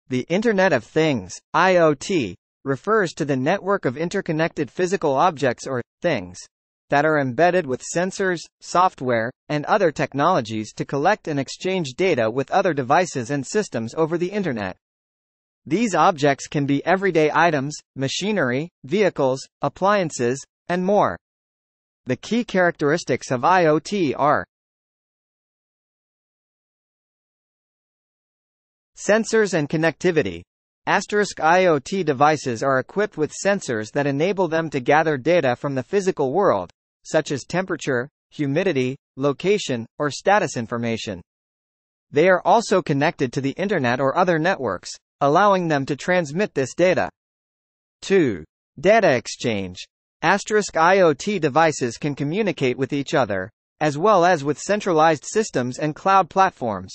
The Internet of Things, IoT, refers to the network of interconnected physical objects or things that are embedded with sensors, software, and other technologies to collect and exchange data with other devices and systems over the Internet. These objects can be everyday items, machinery, vehicles, appliances, and more. The key characteristics of IoT are sensors and connectivity. IoT devices are equipped with sensors that enable them to gather data from the physical world, such as temperature, humidity, location, or status information. They are also connected to the Internet or other networks, allowing them to transmit this data. 2. Data exchange. IoT devices can communicate with each other, as well as with centralized systems and cloud platforms.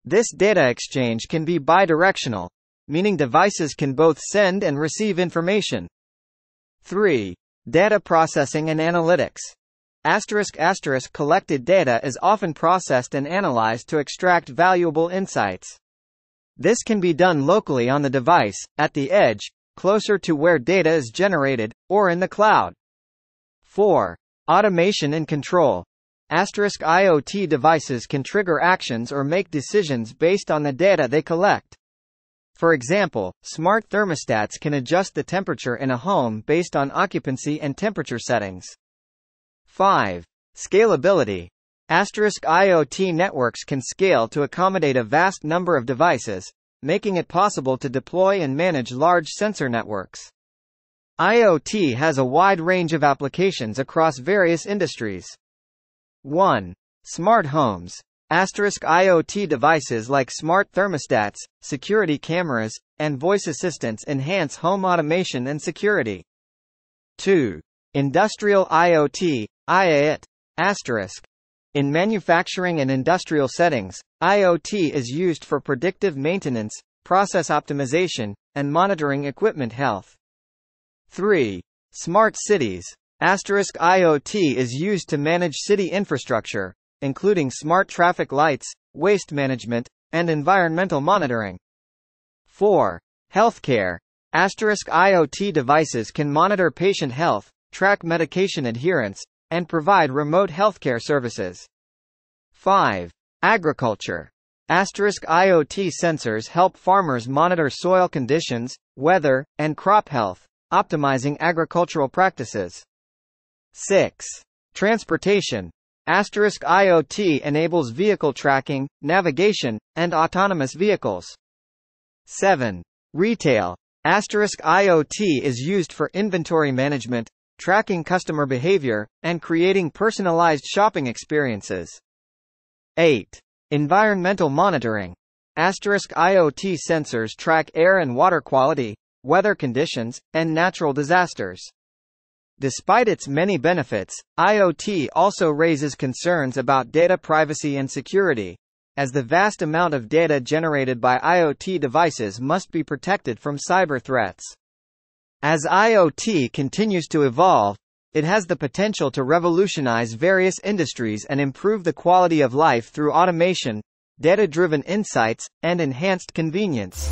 This data exchange can be bidirectional, meaning devices can both send and receive information. 3. Data processing and analytics. Collected data is often processed and analyzed to extract valuable insights. This can be done locally on the device, at the edge, closer to where data is generated, or in the cloud. 4. Automation and control. IoT devices can trigger actions or make decisions based on the data they collect. For example, smart thermostats can adjust the temperature in a home based on occupancy and temperature settings. 5. Scalability. IoT networks can scale to accommodate a vast number of devices, making it possible to deploy and manage large sensor networks. IoT has a wide range of applications across various industries. 1. Smart homes. IoT devices like smart thermostats, security cameras, and voice assistants enhance home automation and security. 2. Industrial IoT, IoT. In manufacturing and industrial settings, IoT is used for predictive maintenance, process optimization, and monitoring equipment health. 3. Smart cities. IoT is used to manage city infrastructure, including smart traffic lights, waste management, and environmental monitoring. 4. Healthcare. IoT devices can monitor patient health, track medication adherence, and provide remote healthcare services. 5. Agriculture. IoT sensors help farmers monitor soil conditions, weather, and crop health, optimizing agricultural practices. 6. Transportation. IoT enables vehicle tracking, navigation, and autonomous vehicles. 7. Retail. IoT is used for inventory management, tracking customer behavior, and creating personalized shopping experiences. 8. Environmental monitoring. IoT sensors track air and water quality, weather conditions, and natural disasters. Despite its many benefits, IoT also raises concerns about data privacy and security, as the vast amount of data generated by IoT devices must be protected from cyber threats. As IoT continues to evolve, it has the potential to revolutionize various industries and improve the quality of life through automation, data-driven insights, and enhanced convenience.